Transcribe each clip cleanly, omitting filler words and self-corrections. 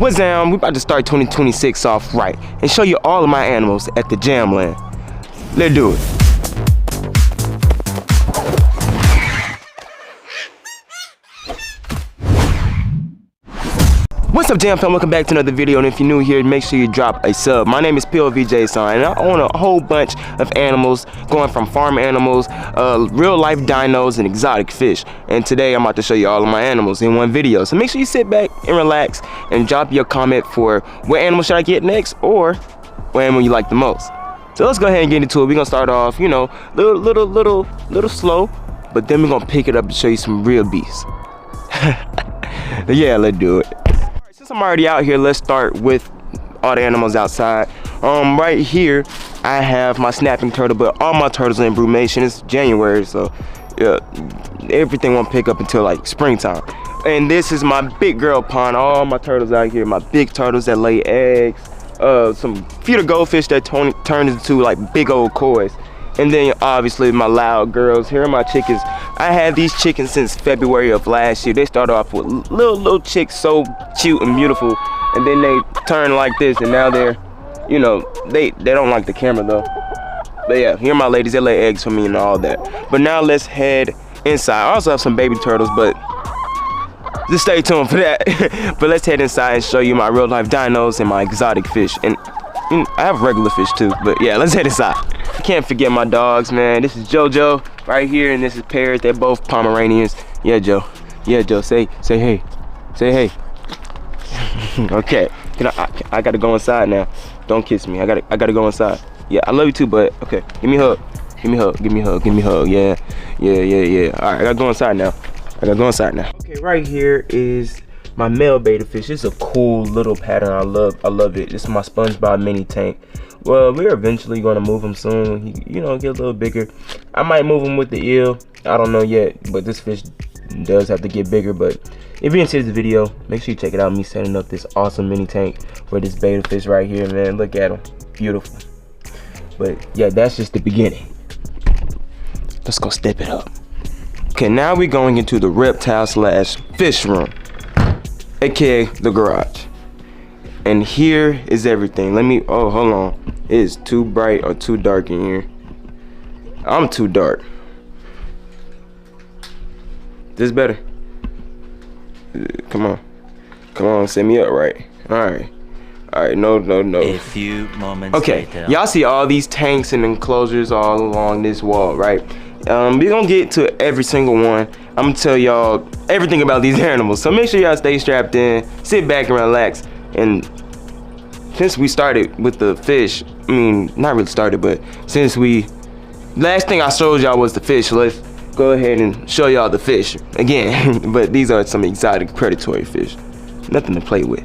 What's down? We about to start 2026 off right and show you all of my animals at the Jam Land. Let's do it. What's up, Jam fam? Welcome back to another video, and if you're new here, make sure you drop a sub. My name is POVJAYSON, and I own a whole bunch of animals, going from farm animals, real life dinos, and exotic fish. And today I'm about to show you all of my animals in one video. So make sure you sit back and relax and drop your comment for what animal should I get next, or what animal you like the most. So let's go ahead and get into it. We're gonna start off, you know, little slow, but then we're gonna pick it up and show you some real beasts. Yeah, let's do it. Since I'm already out here, let's start with all the animals outside. Right here, I have my snapping turtle, but all my turtles are in brumation. It's January, so yeah, everything won't pick up until like springtime. And this is my big girl pond. All my turtles out here, my big turtles that lay eggs, some feeder goldfish that turn into like big old kois. And then obviously my loud girls. Here are my chickens. I had these chickens since February of last year. They started off with little chicks, so cute and beautiful, and then they turn like this, and now they're, you know, they don't like the camera though. But yeah, here are my ladies. They lay eggs for me and all that. But now let's head inside. I also have some baby turtles, but just stay tuned for that. But let's head inside and show you my real life dinos and my exotic fish. And I have regular fish too, but yeah, let's head inside. I can't forget my dogs, man. This is JoJo right here, and this is Paris. They're both Pomeranians. Yeah, Joe. Yeah, Joe. Say hey. Say hey. Okay. I gotta go inside now. Don't kiss me. I gotta go inside. Yeah, I love you too, but okay. Give me a hug. Give me a hug. Give me a hug. Give me a hug. Yeah. All right, I gotta go inside now. Okay, right here is my male betta fish. It's a cool little pattern. I love it. This is my SpongeBob mini tank. Well, we're eventually going to move him soon. He, you know, get a little bigger. I might move him with the eel. I don't know yet, but this fish does have to get bigger. But if you enjoyed the video, make sure you check it out. Me setting up this awesome mini tank for this betta fish right here, man. Look at him, beautiful. But yeah, that's just the beginning. Let's go step it up. Okay, now we're going into the reptile / fish room, aka the garage. And here is everything. Oh, hold on. It is too bright or too dark in here. I'm too dark. This better? Come on, set me up right. All right, no. A few moments later. Y'all see all these tanks and enclosures all along this wall, right? We're gonna get to every single one. I'm gonna tell y'all everything about these animals. So make sure y'all stay strapped in, sit back and relax. And since we started with the fish, I mean, not really started, but since last thing I showed y'all was the fish, let's go ahead and show y'all the fish again. But these are some exotic predatory fish. Nothing to play with.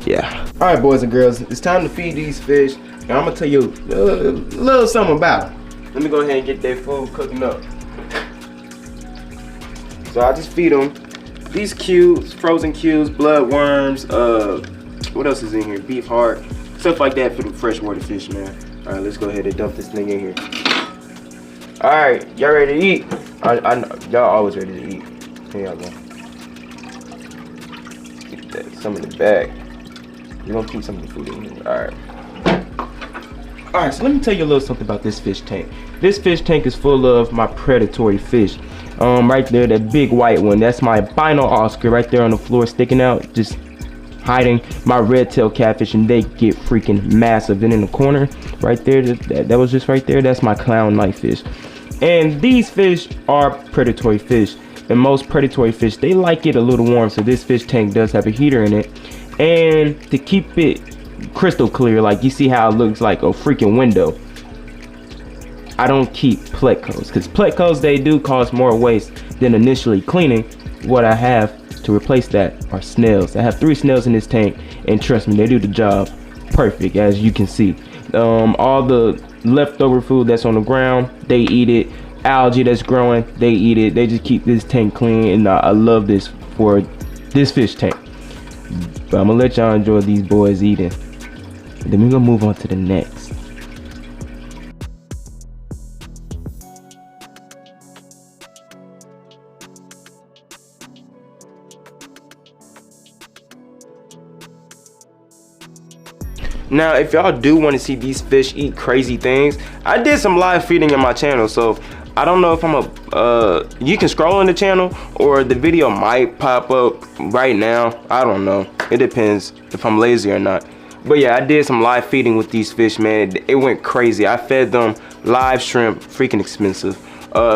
Yeah. All right, boys and girls, it's time to feed these fish. And I'm gonna tell you a little something about them. Let me go ahead and get their food cooking up. So I just feed them these cubes, frozen cubes, blood worms, what else is in here? Beef heart, stuff like that for the freshwater fish, man. All right, let's go ahead and dump this thing in here. All right, y'all ready to eat? I know, y'all always ready to eat. Here y'all go. Get some in the bag. We're gonna keep some of the food in here. All right. All right, so let me tell you a little something about this fish tank. This fish tank is full of my predatory fish. Right there, that big white one, that's my albino Oscar right there on the floor sticking out, just hiding. My red-tailed catfish, and they get freaking massive. Then in the corner, right there, that was just right there, that's my clown knifefish. And these fish are predatory fish. And most predatory fish, they like it a little warm, so this fish tank does have a heater in it. And to keep it crystal clear, like you see how it looks like a freaking window, I don't keep plecos, because plecos, they do cause more waste than initially cleaning. What I have to replace that are snails. I have 3 snails in this tank, and trust me, they do the job perfect, as you can see. All the leftover food that's on the ground, they eat it. Algae that's growing, they eat it. They just keep this tank clean, and I love this for this fish tank. But I'm gonna let y'all enjoy these boys eating. Then we're gonna move on to the next. Now, if y'all do want to see these fish eat crazy things, I did some live feeding in my channel, so I don't know if I'm you can scroll on the channel or the video might pop up right now. I don't know. It depends if I'm lazy or not. But yeah, I did some live feeding with these fish, man. It went crazy. I fed them live shrimp, freaking expensive,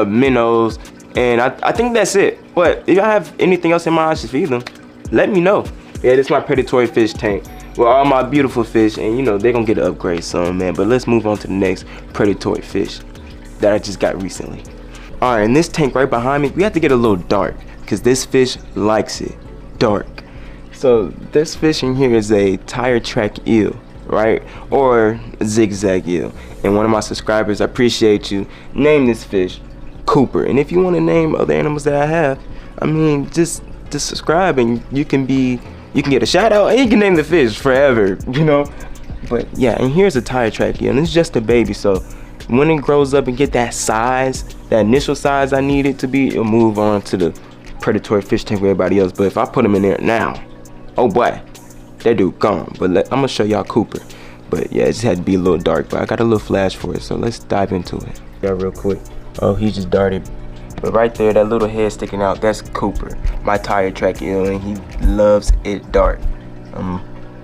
minnows, and I think that's it. But if I have anything else in mind I should feed them, let me know. Yeah, this is my predatory fish tank with all my beautiful fish, and you know they're gonna get an upgrade soon, man. But let's move on to the next predatory fish that I just got recently. All right, in this tank right behind me, we have to get a little dark because this fish likes it dark. So this fish in here is a tire track eel, right? Or zigzag eel. And one of my subscribers, I appreciate you, named this fish Cooper. And if you want to name other animals that I have, I mean, just subscribe and you can get a shout out and you can name the fish forever, you know? But yeah, and here's a tire track eel, and it's just a baby, so when it grows up and get that size, that initial size I need it to be, it'll move on to the predatory fish tank with everybody else. But if I put him in there now, oh boy, that dude gone. But I'm gonna show y'all Cooper. But yeah, it just had to be a little dark, but I got a little flash for it, so let's dive into it. Yeah, real quick. Oh, he just darted. But right there, that little head sticking out, that's Cooper, my tire track eel, and he loves it dark.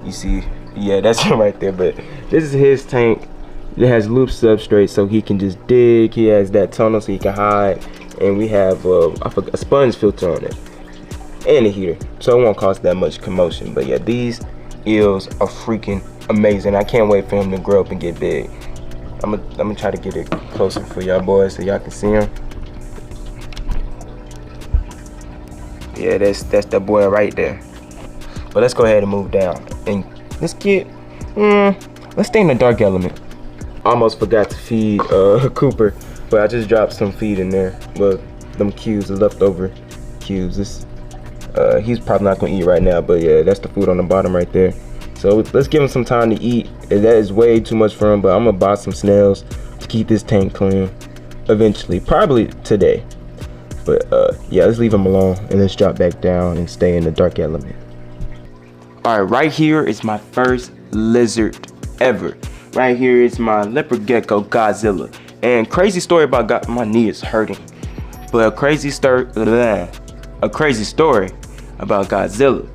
You see, yeah, that's him right there. But this is his tank. It has loop substrate, so he can just dig. He has that tunnel so he can hide, and we have a sponge filter on it and a heater, so it won't cause that much commotion. But yeah, these eels are freaking amazing. I can't wait for him to grow up and get big. I'm gonna try to get it closer for y'all boys so y'all can see him. Yeah, that's that boy right there. But let's go ahead and move down and let's stay in the dark element. Almost forgot to feed Cooper, but I just dropped some feed in there. Well, them cubes, the leftover cubes. He's probably not gonna eat right now, but yeah, that's the food on the bottom right there. So let's give him some time to eat. That is way too much for him, but I'm gonna buy some snails to keep this tank clean eventually, probably today. But yeah, let's leave him alone and let's drop back down and stay in the dark element. All right, right here is my first lizard ever. Right here is my leopard gecko Godzilla. And crazy story about my knee is hurting. But a crazy story about Godzilla.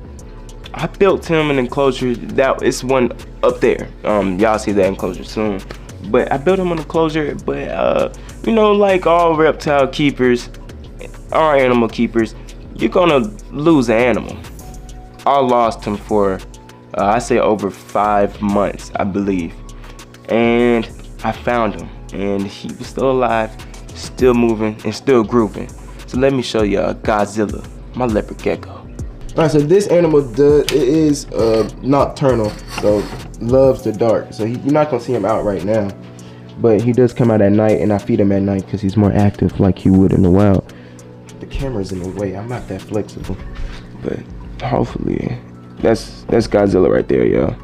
I built him an enclosure. That is one up there. Y'all see that enclosure soon. But I built him an enclosure. But you know, like all reptile keepers, all animal keepers, you're gonna lose an animal. I lost him for I say over 5 months, I believe. And I found him, and he was still alive, still moving, and still grooving. So let me show you Godzilla, my leopard gecko. All right, so this animal is nocturnal, so loves the dark. So you're not gonna see him out right now, but he does come out at night, and I feed him at night because he's more active, like he would in the wild. The camera's in the way. I'm not that flexible, but hopefully, that's Godzilla right there, y'all.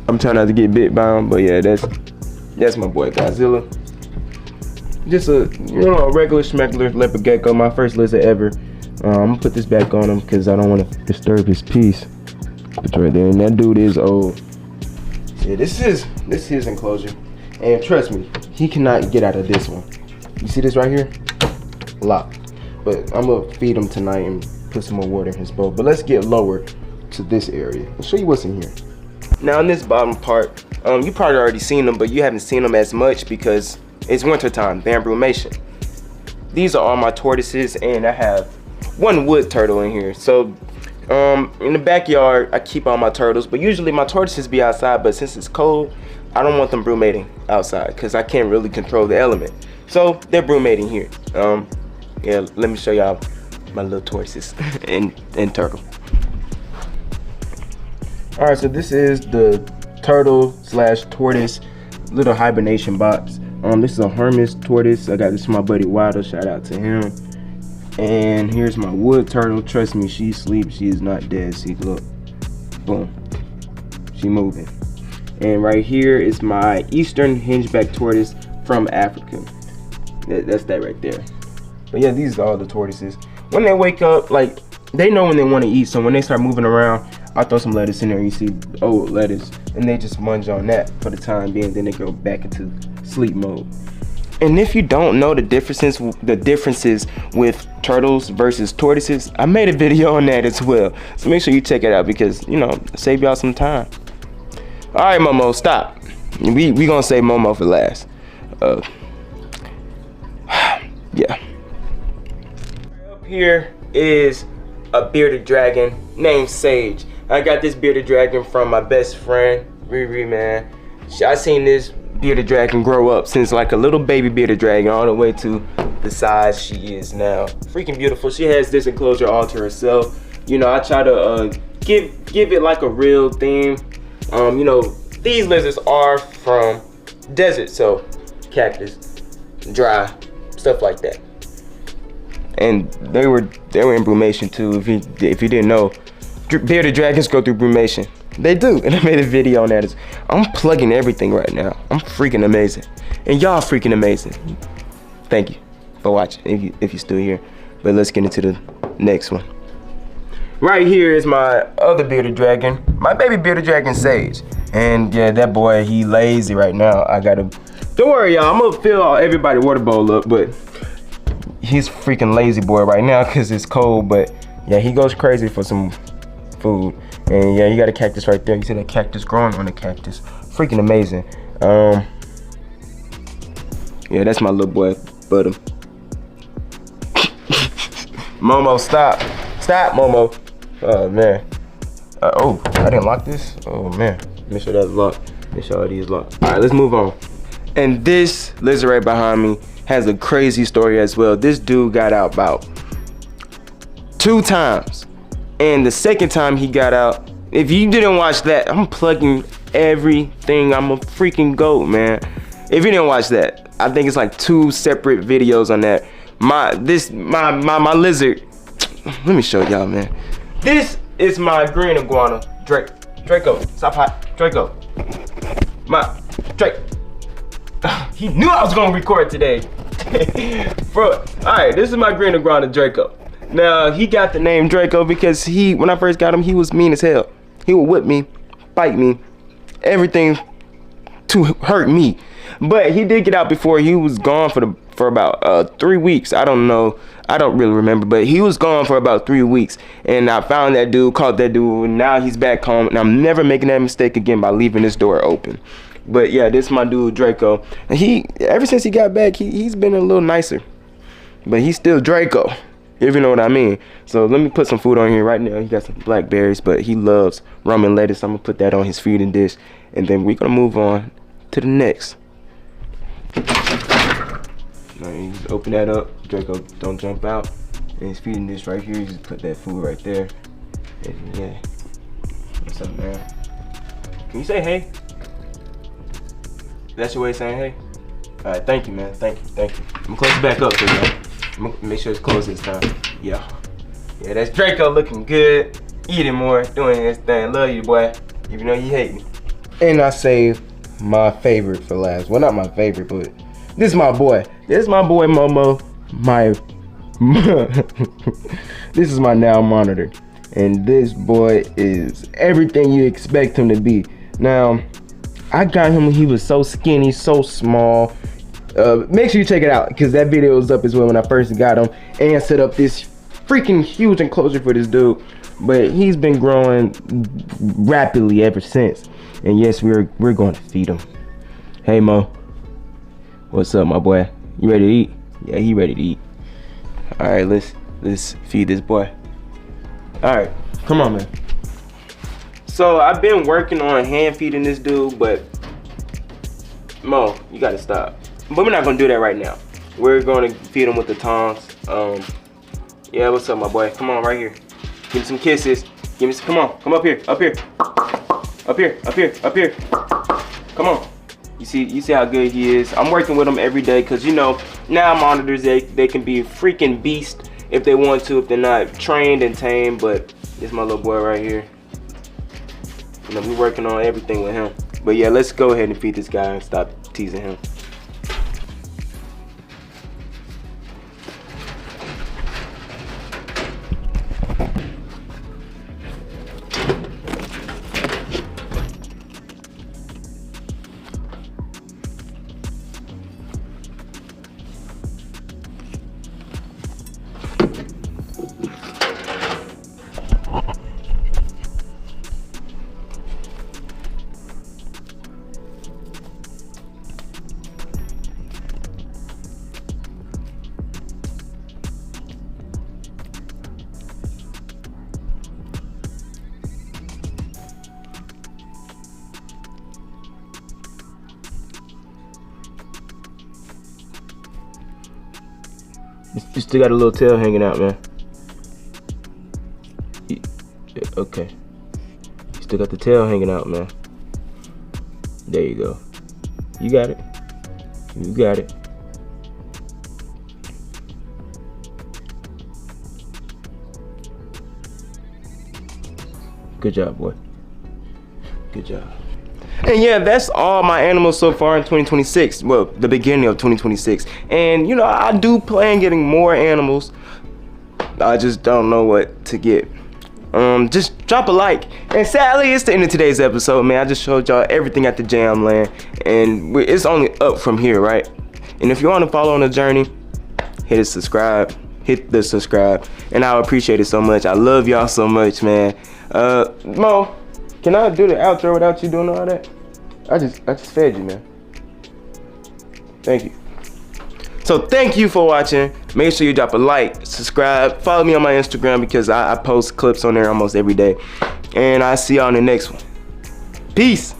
I'm trying not to get bit by him, but yeah, that's my boy Godzilla. Just a regular schmeckler leopard gecko, my first lizard ever. I'm gonna put this back on him because I don't want to disturb his peace. It's right there, and that dude is old. Yeah, this is his enclosure, and trust me, he cannot get out of this one. You see this right here? Locked. But I'm gonna feed him tonight and put some more water in his bowl. But let's get lower to this area. I'll show you what's in here. Now in this bottom part, you probably already seen them, but you haven't seen them as much because it's winter time, brumation. These are all my tortoises, and I have one wood turtle in here. So in the backyard, I keep all my turtles, but usually my tortoises be outside, but since it's cold, I don't want them brumating outside because I can't really control the element. So they're brumating here. Yeah, let me show y'all my little tortoises and turtle. All right, so this is the turtle / tortoise little hibernation box. This is a Hermes tortoise. I got this from my buddy Wilder. Shout out to him. And here's my wood turtle. Trust me, she sleeps. She is not dead. See, look, boom, she moving. And right here is my eastern hingeback tortoise from Africa. That's that right there. But yeah, these are all the tortoises. When they wake up, like, they know when they want to eat, so when they start moving around, I throw some lettuce in there, you see old lettuce, and they just munch on that for the time being, then they go back into sleep mode. And if you don't know the differences with turtles versus tortoises, I made a video on that as well. So make sure you check it out because, you know, save y'all some time. All right, Momo, stop. We gonna save Momo for last. Yeah. Up here is a bearded dragon named Sage. I got this bearded dragon from my best friend, Riri, man. I seen this bearded dragon grow up since like a little baby bearded dragon all the way to the size she is now. Freaking beautiful. She has this enclosure all to herself. You know, I try to give it like a real theme. You know, these lizards are from desert, so cactus, dry, stuff like that. And they were in brumation too. If you didn't know, bearded dragons go through brumation. They do, and I made a video on that. I'm plugging everything right now. I'm freaking amazing, and y'all freaking amazing. Thank you for watching, if you're still here. But let's get into the next one. Right here is my other bearded dragon, my baby bearded dragon Sage. And yeah, that boy, he lazy right now. I got him. Don't worry, y'all. I'm gonna fill everybody's water bowl up, but he's freaking lazy boy right now because it's cold. But yeah, he goes crazy for some food. And yeah, you got a cactus right there. You see that cactus growing on the cactus. Freaking amazing. Yeah, that's my little boy, Bud'em. Momo, stop. Stop, Momo. Oh, man. Oh, I didn't lock this? Oh, man. Make sure that's locked. Make sure all these locked. All right, let's move on. And this lizard right behind me has a crazy story as well. This dude got out about 2 times. And the second time he got out, if you didn't watch that, I'm plugging everything. I'm a freaking goat, man. If you didn't watch that, I think it's like 2 separate videos on that. My lizard. Let me show y'all, man. This is my green iguana, Draco. Stop hot, Draco. My Drake. He knew I was gonna record today. Bro, all right, this is my green iguana, Draco. Now, he got the name Draco because when I first got him, he was mean as hell. He would whip me, bite me, everything to hurt me. But he did get out before. He was gone for about 3 weeks. I don't know. I don't really remember, but he was gone for about 3 weeks. And I found that dude, caught that dude, and now he's back home. And I'm never making that mistake again by leaving this door open. But yeah, this is my dude, Draco. And ever since he got back, he's been a little nicer. But he's still Draco, if you know what I mean. So let me put some food on here right now. He got some blackberries, but he loves rum and lettuce. I'm gonna put that on his feeding dish, and then we're gonna move on to the next. Now you just open that up. Draco, don't jump out. And his feeding dish right here. You just put that food right there. And yeah. What's up, man? Can you say hey? That's your way of saying hey? All right, thank you, man. Thank you. I'm gonna close it back up for you, man. I'm gonna make sure it's closed this time. Yeah, that's Draco looking good, eating more, doing his thing. Love you, boy, even though you hate me. And I saved my favorite for last. Well, not my favorite, but this is my boy. This is my boy Momo. This is my now monitor, and this boy is everything you expect him to be. Now, I got him when he was so skinny, so small. Make sure you check it out because that video is up as well when I first got him and set up this freaking huge enclosure for this dude. But he's been growing rapidly ever since. And yes, we're going to feed him. Hey Mo, what's up, my boy? You ready to eat? Yeah, he ready to eat. All right, let's feed this boy. All right, come on, man. So I've been working on hand feeding this dude, but Mo, you gotta stop. But we're not gonna do that right now. We're gonna feed him with the tongs. Yeah, what's up, my boy? Come on, right here. Give me some kisses. Come on, come up here, up here. Come on. You see how good he is. I'm working with him every day because, you know, now monitors, they can be freaking beast if they want to, if they're not trained and tamed. But it's my little boy right here. You know, we're working on everything with him. But yeah, let's go ahead and feed this guy and stop teasing him. You still got a little tail hanging out, man. Okay. You still got the tail hanging out, man. There you go. You got it. You got it. Good job, boy. Good job. And yeah, that's all my animals so far in 2026. Well, the beginning of 2026. And you know, I do plan getting more animals. I just don't know what to get. Just drop a like. And sadly, it's the end of today's episode, man. I just showed y'all everything at the Jam Land, and it's only up from here, right? And if you want to follow on the journey, hit the subscribe, and I appreciate it so much. I love y'all so much, man. Mo, can I do the outro without you doing all that? I just fed you, man. Thank you. So thank you for watching. Make sure you drop a like, subscribe, follow me on my Instagram because I post clips on there almost every day. And I'll see y'all in the next one. Peace.